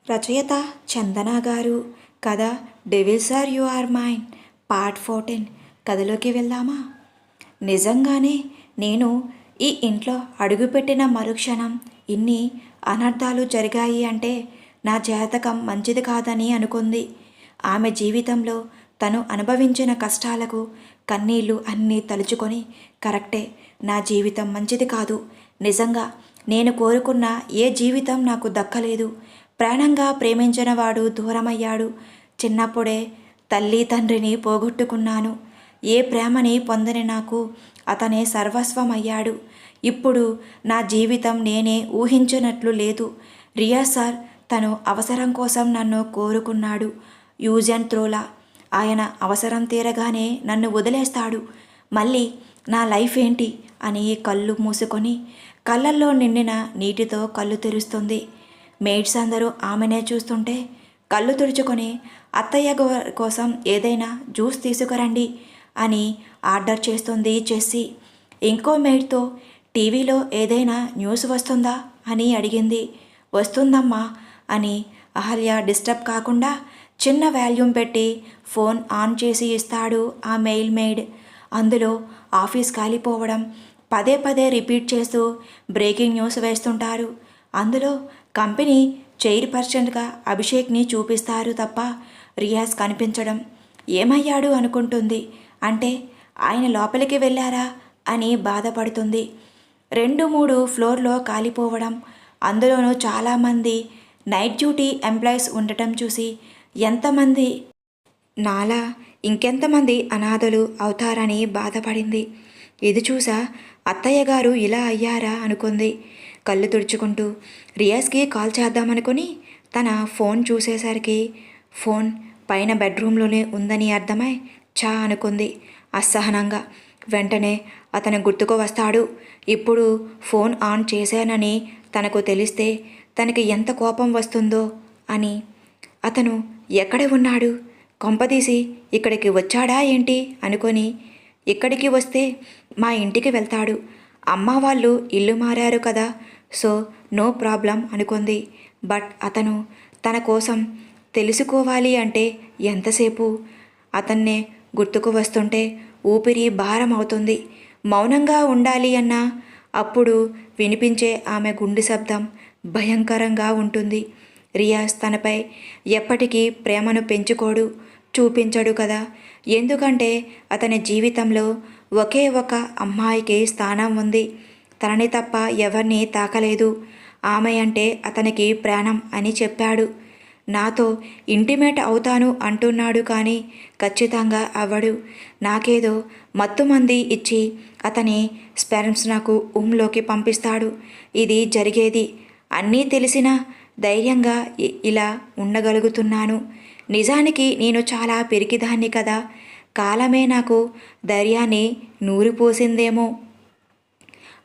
రచయిత చందన గారు. కథ devils are you are mine part 14. కథలోకి వెళ్దామా? నిజంగానే నేను ఈ ఇంట్లో అడుగుపెట్టిన మరుక్షణం ఇన్ని అనర్థాలు జరిగాయి అంటే నా జాతకం మంచిది కాదని అనుకుంది. ఆమె జీవితంలో తను అనుభవించిన కష్టాలకు కన్నీళ్లు అన్నీ తలుచుకొని, కరెక్టే, నా జీవితం మంచిది కాదు. నిజంగా నేను కోరుకున్న ఏ జీవితం నాకు దక్కలేదు. ప్రాణంగా ప్రేమించిన వాడు దూరమయ్యాడు. చిన్నప్పుడే తల్లి తండ్రిని పోగొట్టుకున్నాను. ఏ ప్రేమని పొందని నాకు అతనే సర్వస్వమయ్యాడు. ఇప్పుడు నా జీవితం నేనే ఊహించినట్లు లేదు. రియాజ్ సార్ తను అవసరం కోసం నన్ను కోరుకున్నాడు. యూజ్ అండ్ త్రోలా. ఆయన అవసరం తీరగానే నన్ను వదిలేస్తాడు. మళ్ళీ నా లైఫ్ ఏంటి అని కళ్ళు మూసుకొని కళ్ళల్లో నిండిన నీటితో కళ్ళు తెరుస్తుంది. మెయిడ్స్ అందరూ ఆమెనే చూస్తుంటే కళ్ళు తుడుచుకొని అత్తయ్య కోసం ఏదైనా జ్యూస్ తీసుకురండి అని ఆర్డర్ చేస్తుంది జెస్సీ. ఇంకో మెయిడ్తో టీవీలో ఏదైనా న్యూస్ వస్తుందా అని అడిగింది. వస్తుందమ్మా అని అహల్య డిస్టర్బ్ కాకుండా చిన్న వాల్యూమ్ పెట్టి ఫోన్ ఆన్ చేసి ఇస్తాడు ఆ మెయిల్ మెయిడ్. అందులో ఆఫీస్ కాలిపోవడం పదే పదే రిపీట్ చేస్తూ బ్రేకింగ్ న్యూస్ వేస్తుంటారు. అందులో కంపెనీ చైర్పర్సన్గా అభిషేక్ని చూపిస్తారు తప్ప రియాజ్ కనిపించడం. ఏమయ్యాడు అనుకుంటుంది. అంటే ఆయన లోపలికి వెళ్ళారా అని బాధపడుతుంది. 2-3 ఫ్లోర్లో కాలిపోవడం, అందులోనూ చాలామంది నైట్ డ్యూటీ ఎంప్లాయీస్ ఉండటం చూసి ఎంతమంది నాలా ఇంకెంతమంది అనాథలు అవుతారని బాధపడింది. ఇది చూసా అత్తయ్య గారు ఇలా అయ్యారా అనుకుంది. కళ్ళు తుడుచుకుంటూ రియాజ్కి కాల్ చేద్దామనుకుని తన ఫోన్ చూసేసరికి ఫోన్ పైన బెడ్రూమ్లోనే ఉందని అర్థమై చా అనుకుంది అసహనంగా. వెంటనే అతను గుర్తుకు వస్తాడు. ఇప్పుడు ఫోన్ ఆన్ చేశానని తనకు తెలిస్తే తనకి ఎంత కోపం వస్తుందో అని. అతను ఎక్కడ ఉన్నాడు? కొంపదీసి ఇక్కడికి వచ్చాడా ఏంటి అనుకొని, ఇక్కడికి వస్తే మా ఇంటికి వెళ్తాడు. అమ్మ వాళ్ళు ఇల్లు మారారు కదా, సో నో ప్రాబ్లం అనుకుంది. బట్ అతను తన కోసం తెలుసుకోవాలి అంటే ఎంతసేపు? అతన్నే గుర్తుకు వస్తుంటే ఊపిరి భారం అవుతుంది. మౌనంగా ఉండాలి అన్నా అప్పుడు వినిపించే ఆమె గుండె శబ్దం భయంకరంగా ఉంటుంది. రియాజ్ తనపై ఎప్పటికీ ప్రేమను పెంచుకోడు, చూపించడు కదా. ఎందుకంటే అతని జీవితంలో ఒకే ఒక అమ్మాయికి స్థానం ఉంది. తనని తప్ప ఎవరిని తాకలేదు. ఆమె అంటే అతనికి ప్రాణం అని చెప్పాడు. నాతో ఇంటిమేట్ అవుతాను అంటున్నాడు కానీ ఖచ్చితంగా అవ్వడు. నాకేదో మత్తుమంది ఇచ్చి అతని స్పెర్మ్స్ నాకు ఊమ్లోకి పంపిస్తాడు. ఇది జరిగేది అన్నీ తెలిసినా ధైర్యంగా ఇలా ఉండగలుగుతున్నాను. నిజానికి నేను చాలా పిరికిదాన్ని కదా. కాలమే నాకు ధైర్యాన్ని నూరిపోసిందేమో.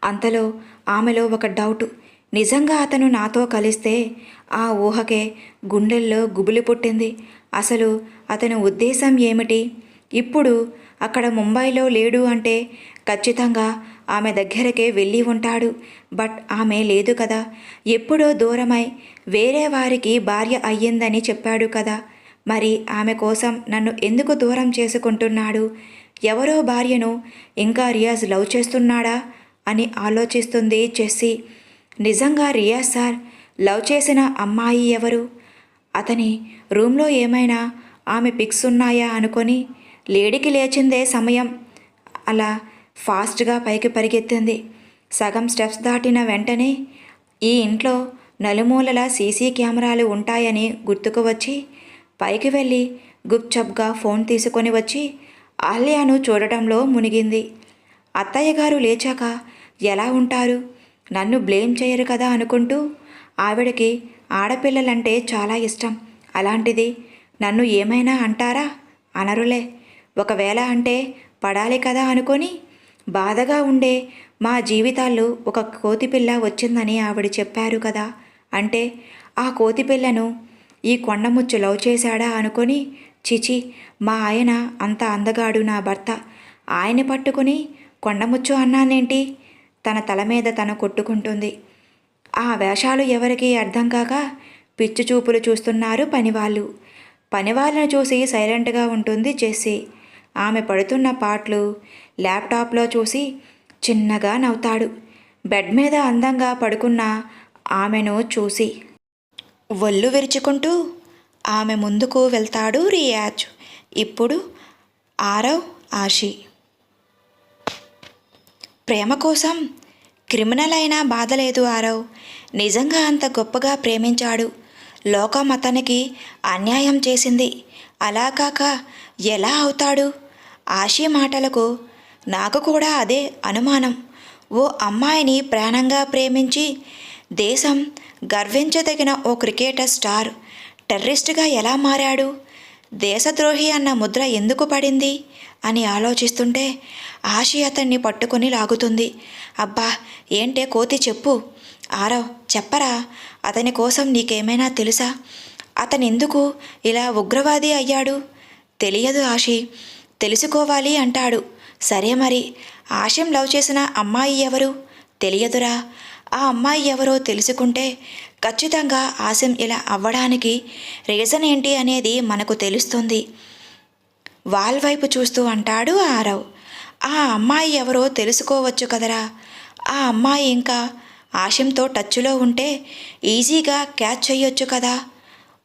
అంతలో ఆమెలో ఒక డౌట్. నిజంగా అతను నాతో కలిస్తే? ఆ ఊహకే గుండెల్లో గుబులు పుట్టింది. అసలు అతని ఉద్దేశం ఏమిటి? ఇప్పుడు అక్కడ ముంబైలో లేడు అంటే ఖచ్చితంగా ఆమె దగ్గరకే వెళ్ళి ఉంటాడు. బట్ ఆమె లేదు కదా. ఎప్పుడో దూరమై వేరే వారికి భార్య అయ్యిందని చెప్పాడు కదా. మరి ఆమె కోసం నన్ను ఎందుకు దూరం చేసుకుంటున్నాడు? ఎవరో భార్యను ఇంకా రియాజ్ లవ్ చేస్తున్నాడా అని ఆలోచిస్తుంది జెస్సీ. నిజంగా రియాజ్ సార్ లవ్ చేసిన అమ్మాయి ఎవరు? అతని రూమ్లో ఏమైనా ఆమె పిక్స్ ఉన్నాయా అనుకొని లేడికి లేచిందే సమయం. అలా ఫాస్ట్గా పైకి పరిగెత్తింది. సగం స్టెప్స్ దాటిన వెంటనే ఈ ఇంట్లో నలుమూలల సీసీ కెమెరాలు ఉంటాయని గుర్తుకు వచ్చి పైకి వెళ్ళి గుప్చప్గా ఫోన్ తీసుకొని వచ్చి ఆలియాను చూడటంలో మునిగింది. అత్తయ్య గారు లేచాక ఎలా ఉంటారు? నన్ను బ్లేమ్ చేయరు కదా అనుకుంటూ, ఆవిడకి ఆడపిల్లలంటే చాలా ఇష్టం. అలాంటిది నన్ను ఏమైనా అంటారా? అనరులే. ఒకవేళ అంటే పడాలి కదా అనుకొని బాధగా ఉండే మా జీవితాల్లో ఒక కోతిపిల్ల వచ్చిందని ఆవిడ చెప్పారు కదా. అంటే ఆ కోతిపిల్లను ఈ కొండముచ్చు లవ్ చేశాడా అనుకొని, చిచి, మా ఆయన అంత అందగాడు నా భర్త, ఆయన్ని పట్టుకుని కొండముచ్చు అన్నానేంటి? తన తల మీద తను కొట్టుకుంటుంది. ఆ వేషాలు ఎవరికీ అర్థం కాక పిచ్చి చూపులు చూస్తున్నారు పనివాళ్ళు. పనివాళ్ళను చూసి సైలెంట్గా ఉంటుంది జెస్సీ. ఆమె పడుతున్న పాటలు ల్యాప్టాప్లో చూసి చిన్నగా నవ్వుతాడు. బెడ్ మీద అందంగా పడుకున్న ఆమెను చూసి ఒళ్ళు విరుచుకుంటూ ఆమె ముందుకు వెళ్తాడు రియాజ్. ఇప్పుడు ఆరవ్ ఆషి. ప్రేమ కోసం క్రిమినల్ అయినా బాధ లేదు ఆరవ్. నిజంగా అంత గొప్పగా ప్రేమించాడు. లోకం అతనికి అన్యాయం చేసింది. అలా కాక ఎలా అవుతాడు? ఆషి మాటలకు నాకు కూడా అదే అనుమానం. ఓ అమ్మాయిని ప్రాణంగా ప్రేమించి దేశం గర్వించదగిన ఓ క్రికెటర్ స్టార్ టెర్రరిస్ట్గా ఎలా మారాడు? దేశద్రోహి అన్న ముద్ర ఎందుకు పడింది అని ఆలోచిస్తుంటే ఆషి అతన్ని పట్టుకొని లాగుతుంది. అబ్బా ఏంటే కోతి చెప్పు. ఆరవ్ చెప్పరా, అతని కోసం నీకేమైనా తెలుసా? అతనెందుకు ఇలా ఉగ్రవాది అయ్యాడు? తెలియదు ఆషి, తెలుసుకోవాలి అంటాడు. సరే మరి ఆశం లవ్ చేసిన అమ్మాయి ఎవరు? తెలియదురా. ఆ అమ్మాయి ఎవరో తెలుసుకుంటే ఖచ్చితంగా ఆశం ఇలా అవ్వడానికి రీజన్ ఏంటి అనేది మనకు తెలుస్తుంది. వాల్ వైపు చూస్తూ అంటాడు ఆరవ్. ఆ అమ్మాయి ఎవరో తెలుసుకోవచ్చు కదరా. ఆ అమ్మాయి ఇంకా ఆశంతో టచ్లో ఉంటే ఈజీగా క్యాచ్ చేయొచ్చు కదా.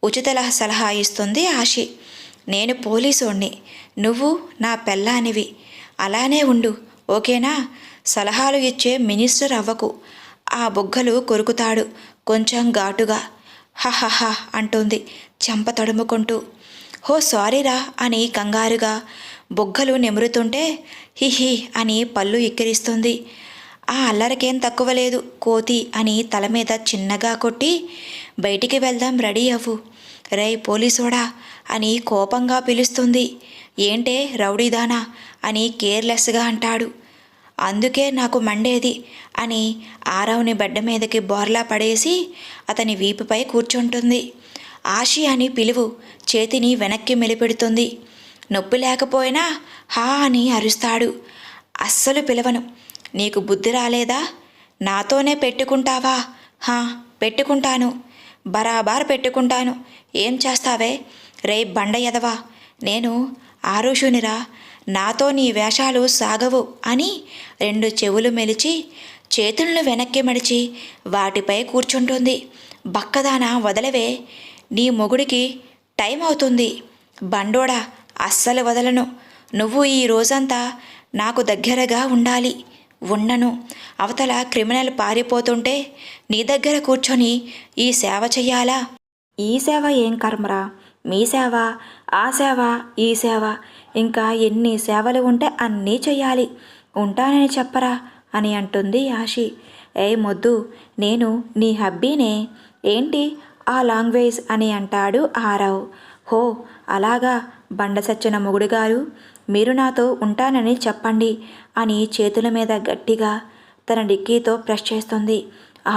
ఉచిత సలహా ఇస్తుంది ఆషి. నేను పోలీసోణ్ణి, నువ్వు నా పెళ్ళానివి. అలానే ఉండు ఓకేనా? సలహాలు ఇచ్చే మినిస్టర్ అవ్వకు. ఆ బుగ్గలు కొరుకుతాడు కొంచెం ఘాటుగా. హహహ అంటుంది చెంప తడుముకుంటూ. హో సారీరా అని కంగారుగా బుగ్గలు నెమురుతుంటే హిహి అని పళ్ళు ఇక్కిరిస్తుంది. ఆ అల్లరికేం తక్కువ లేదు కోతి అని తల మీద చిన్నగా కొట్టి బయటికి వెళ్దాం రెడీ అవ్వు. రే పోలీసోడా అని కోపంగా పిలుస్తుంది. ఏంటే రౌడీదానా అని కేర్లెస్గా అంటాడు. అందుకే నాకు మండేది అని ఆరవ్ని బెడ్డ మీదకి బోర్లా పడేసి అతని వీపుపై కూర్చుంటుంది. ఆషి అని పిలువు, చేతిని వెనక్కి మెలిపెడుతుంది. నొప్పి లేకపోయినా హా అని అరుస్తాడు. అస్సలు పిలవను. నీకు బుద్ధి రాలేదా? నాతోనే పెట్టుకుంటావా? హా పెట్టుకుంటాను, బరాబార్ పెట్టుకుంటాను. ఏం చేస్తావే? రే బండ ఎదవా, నేను ఆరుషునిరా, నాతో నీ వేషాలు సాగవు అని రెండు చెవులు మెలిచి చేతులను వెనక్కి మడిచి వాటిపై కూర్చుంటుంది. బక్కదానా వదలవే, నీ మొగుడికి టైం అవుతుంది. బండోడా అస్సలు వదలను. నువ్వు ఈ రోజంతా నాకు దగ్గరగా ఉండాలి. ఉండను. అవతల క్రిమినల్ పారిపోతుంటే నీ దగ్గర కూర్చొని ఈ సేవ చెయ్యాలా? ఈ సేవ ఏం కర్మరా? మీ సేవ, ఆ సేవ, ఈ సేవ, ఇంకా ఎన్ని సేవలు ఉంటే అన్నీ చెయ్యాలి. ఉంటానని చెప్పరా అని అంటుంది ఆషి. ఏ మొద్దు, నేను నీ హబ్బీనే. ఏంటి ఆ లాంగ్వేజ్ అని అంటాడు ఆరవ్. హో అలాగా బండ సచ్చిన మొగుడు గారు, మీరు నాతో ఉంటానని చెప్పండి అని చేతుల మీద గట్టిగా తన డిక్కీతో ప్రెస్ చేస్తుంది.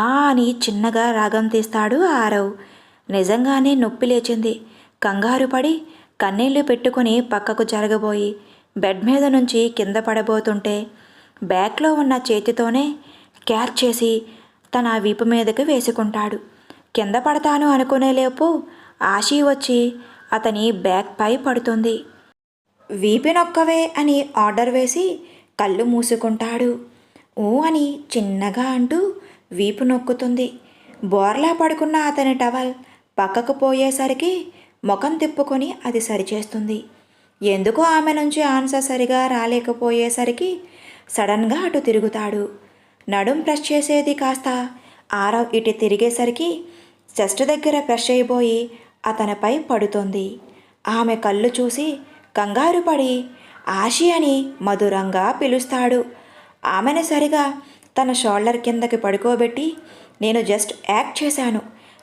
ఆ అని చిన్నగా రాగం తీస్తాడు ఆరవ్. నిజంగానే నొప్పి లేచింది. కంగారు పడి కన్నీళ్లు పెట్టుకుని పక్కకు జరగబోయి బెడ్ మీద నుంచి కింద పడబోతుంటే బ్యాగ్లో ఉన్న చేతితోనే క్యాచ్ చేసి తన వీపు మీదకి వేసుకుంటాడు. కింద పడతాను అనుకునేలోపు ఆషి వచ్చి అతని బ్యాగ్పై పడుతుంది. వీపు నొక్కవే అని ఆర్డర్ వేసి కళ్ళు మూసుకుంటాడు. ఊ అని చిన్నగా అంటూ వీపు నొక్కుతుంది. బోర్లా పడుకున్న అతని టవల్ పక్కకు పోయేసరికి ముఖం తిప్పుకొని అది సరిచేస్తుంది. ఎందుకో ఆమె నుంచి ఆన్సర్ సరిగా రాలేకపోయేసరికి సడన్గా అటు తిరుగుతాడు. నడుం ప్రెస్ చేసేది కాస్త ఆరవ్ ఇటు తిరిగేసరికి చెస్ట్ దగ్గర ప్రెస్ చేయబోయి అతనిపై పడుతుంది. ఆమె కళ్ళు చూసి కంగారు పడి ఆషి అని మధురంగా పిలుస్తాడు. ఆమెను సరిగా తన షోల్డర్ కిందకి పడుకోబెట్టి నేను జస్ట్ యాక్ట్ చేశాను,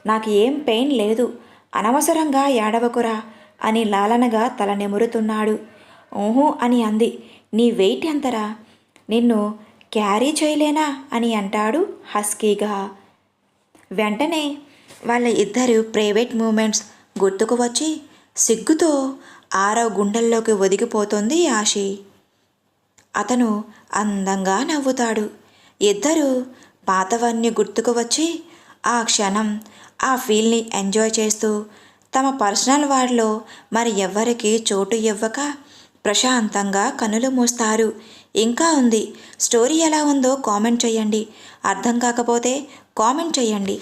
నాకు ఏం పెయిన్ లేదు, అనవసరంగా ఏడవకురా అని లాలనగా తల నిమురుతున్నాడు. ఊహు అని అంది. నీ వెయిట్ ఎంతరా? నిన్ను క్యారీ చేయలేనా అని అంటాడు హస్కీగా. వెంటనే వాళ్ళ ఇద్దరు ప్రైవేట్ మూమెంట్స్ గుర్తుకు వచ్చి సిగ్గుతో ఆరవ్ గుండెల్లోకి ఒదిగిపోతుంది ఆషి. అతను అందంగా నవ్వుతాడు. ఇద్దరు పాతవన్నీ గుర్తుకు వచ్చి ఆ క్షణం ఆ ఫీల్ని ఎంజాయ్ చేస్తూ తమ పర్సనల్ వార్డ్లో మరి ఎవ్వరికి చోటు ఇవ్వక ప్రశాంతంగా కనులు మూస్తారు. ఇంకా ఉంది. స్టోరీ ఎలా ఉందో కామెంట్ చేయండి. అర్థం కాకపోతే కామెంట్ చేయండి.